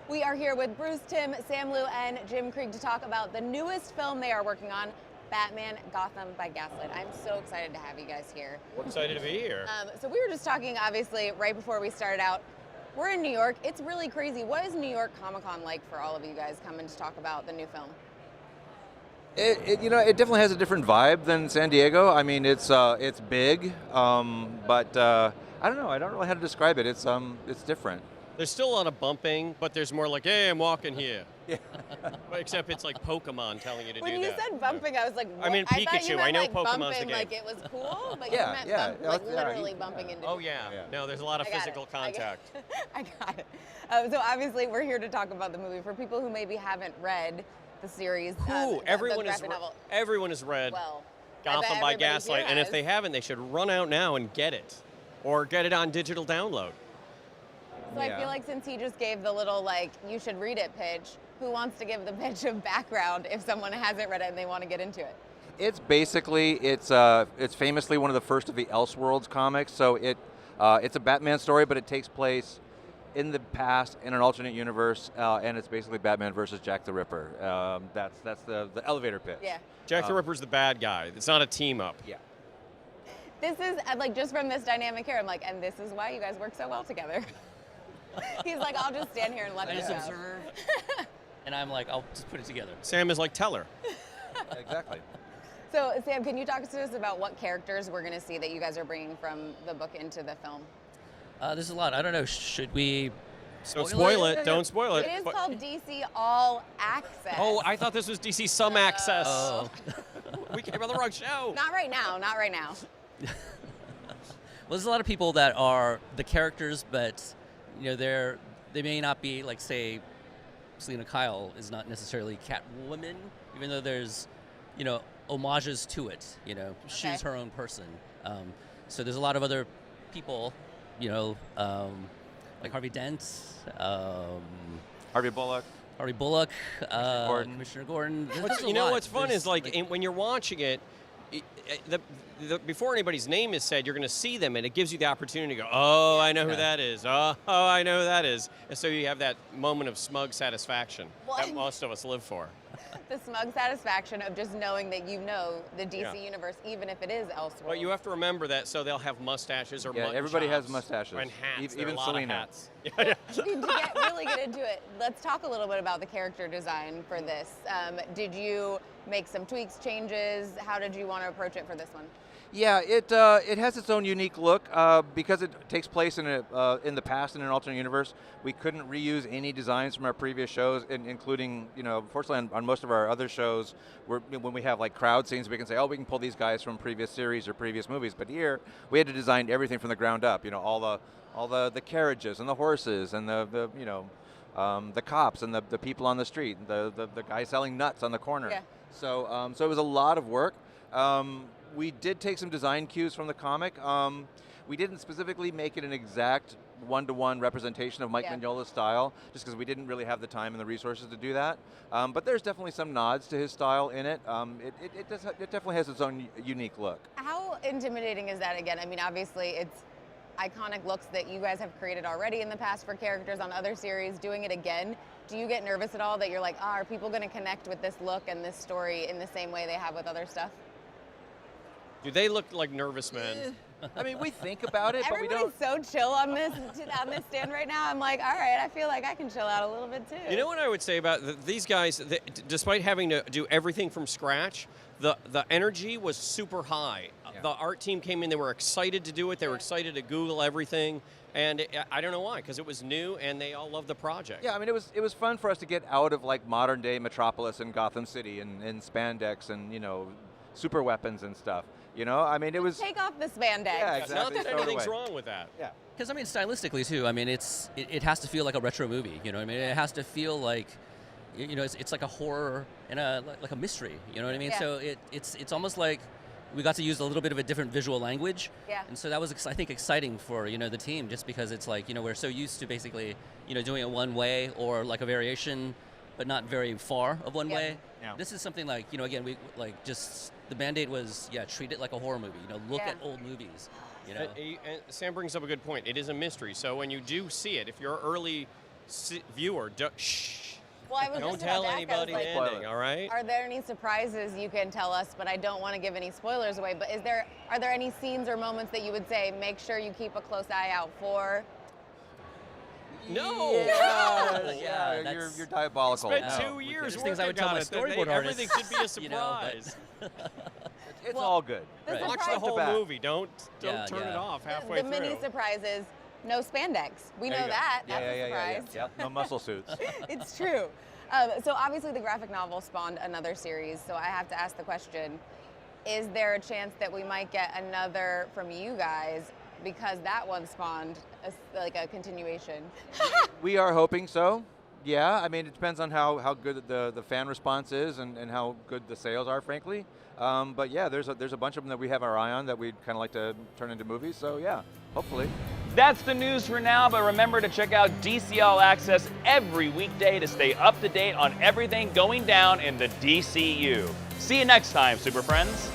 We are here with Bruce, Timm, Sam Liu, and Jim Krieg to talk about the newest film they are working on, Batman Gotham by Gaslight. I'm so excited to have you guys here. We're excited to be here. So we were just talking, obviously, right before we started out. We're in New York. It's really crazy. What is New York Comic-Con like for all of you guys coming to talk about the new film? It definitely has a different vibe than San Diego. I mean, it's big, but I don't know. I don't know how to describe it. It's different. There's still a lot of bumping, but there's more like, hey, I'm walking here. Yeah. Except it's like Pokemon telling you to When do you that. said bumping, I was like, what? I mean, thought you Pikachu. meant, I know like, Pokemon's bumping, the game. like it was cool, but Yeah, you meant yeah. like Yeah, literally bumping into. Oh, yeah. No, there's a lot of I got physical it. contact. I got it. So obviously, we're here to talk about the movie. For people who maybe haven't read the series, Everyone the has graphic novel. everyone has read Well, I bet Gotham by everybody Gaslight, here and if has. they haven't, they should run out now and get it. Or get it on digital download. So I feel like since he just gave the little, like, you should read it pitch, who wants to give the pitch of background if someone hasn't read it and they want to get into it? It's basically it's famously one of the first of the Elseworlds comics. So it's a Batman story, but it takes place in the past in an alternate universe, and it's basically Batman versus Jack the Ripper. That's the elevator pitch. Yeah. Jack the Ripper's the bad guy. It's not a team up. Yeah. This is, like, just from this dynamic here, I'm like, and this is why you guys work so well together. He's like, I'll just stand here and let I this just go. observe, and I'm like, I'll just put it together. Sam is like Teller. Exactly. So, Sam, can you talk to us about what characters we're going to see that you guys are bringing from the book into the film? There's a lot. I don't know. Should we Don't spoil it. Yeah. Don't spoil it. It is But- called DC All Access. Oh, I thought this was DC Some Access. Oh. We came on the wrong show. Not right now, not right now. Well, there's a lot of people that are the characters, but they may not be like, say, Selena Kyle is not necessarily Catwoman, even though there's homages to it. She's her own person. So there's a lot of other people, like Harvey Dent, Harvey Bullock. Commissioner Gordon. There's a You know lot. what's fun There's, is like when you're watching it, before anybody's name is said, you're going to see them, and it gives you the opportunity to go, oh, I know who that is. Oh, I know who that is. And so you have that moment of smug satisfaction that most of us live for. The smug satisfaction of just knowing that you know the DC universe, even if it is elsewhere. But you have to remember that, so they'll have mustaches or mutton Everybody has chops mustaches. and hats. Even There are a lot Selena. of hats. To really get into it, let's talk a little bit about the character design for this. Did you make some tweaks, changes? How did you want to approach it for this one? Yeah, it has its own unique look because it takes place in the past in an alternate universe. We couldn't reuse any designs from our previous shows, including unfortunately on most of our other shows, when we have like crowd scenes, we can say, oh, we can pull these guys from previous series or previous movies. But here we had to design everything from the ground up. All the carriages and the horses and the cops and the people on the street, the guy selling nuts on the corner. Yeah. So it was a lot of work. We did take some design cues from the comic. We didn't specifically make it an exact one-to-one representation of Mike Mignola's style, just because we didn't really have the time and the resources to do that. But there's definitely some nods to his style in it. It definitely has its own unique look. How intimidating is that again? I mean, obviously it's iconic looks that you guys have created already in the past for characters on other series. Doing it again, do you get nervous at all that you're like, are people going to connect with this look and this story in the same way they have with other stuff? Do they look like nervous men? I mean, we think about it, but we don't. Everybody's so chill on this stand right now. I'm like, all right, I feel like I can chill out a little bit too. You know what I would say about these guys? Despite having to do everything from scratch, the energy was super high. Yeah. The art team came in; they were excited to do it. They were excited to Google everything, and I don't know why, because it was new, and they all loved the project. Yeah, I mean, it was fun for us to get out of like modern day Metropolis and Gotham City and spandex and super weapons and stuff. I mean, it was. Take off the spandex. Yeah, exactly. Not that Throw it anything's away. wrong with that. Yeah. Because, I mean, stylistically, too, I mean, it has to feel like a retro movie, I mean, it has to feel like, it's like a horror and like a mystery, you know what I mean? Yeah. So it's almost like we got to use a little bit of a different visual language. Yeah. And so that was, I think, exciting for, the team, just because it's like, we're so used to basically, doing it one way or like a variation, but not very far of one way. Yeah. This is something like, again, we like just, the mandate was, treat it like a horror movie, look at old movies, And Sam brings up a good point. It is a mystery, so when you do see it, if you're early viewer, shh. Well, I was Don't just tell about to ask, I was anybody like, the ending, all right? are there any surprises you can tell us? But I don't want to give any spoilers away. But are there any scenes or moments that you would say make sure you keep a close eye out for? No. Yeah, you're diabolical. Spent No, 2 we years There's things I would working tell on my it, that storyboard artists, everything should be a you know, but- surprise. It's Well, all good. the Right. Watch surprise- the whole back. movie. Don't Yeah, turn it yeah. off halfway The through. mini surprise is no spandex. We There know you go. that. Yeah, That's a surprise. Yep, no muscle suits. It's true. So obviously the graphic novel spawned another series. So I have to ask the question, is there a chance that we might get another from you guys because that one spawned a continuation? We are hoping so. Yeah, I mean, it depends on how good the fan response is and how good the sales are, frankly. But yeah, there's a bunch of them that we have our eye on that we'd kind of like to turn into movies. So yeah, hopefully. That's the news for now, but remember to check out DC All Access every weekday to stay up to date on everything going down in the DCU. See you next time, Super Friends.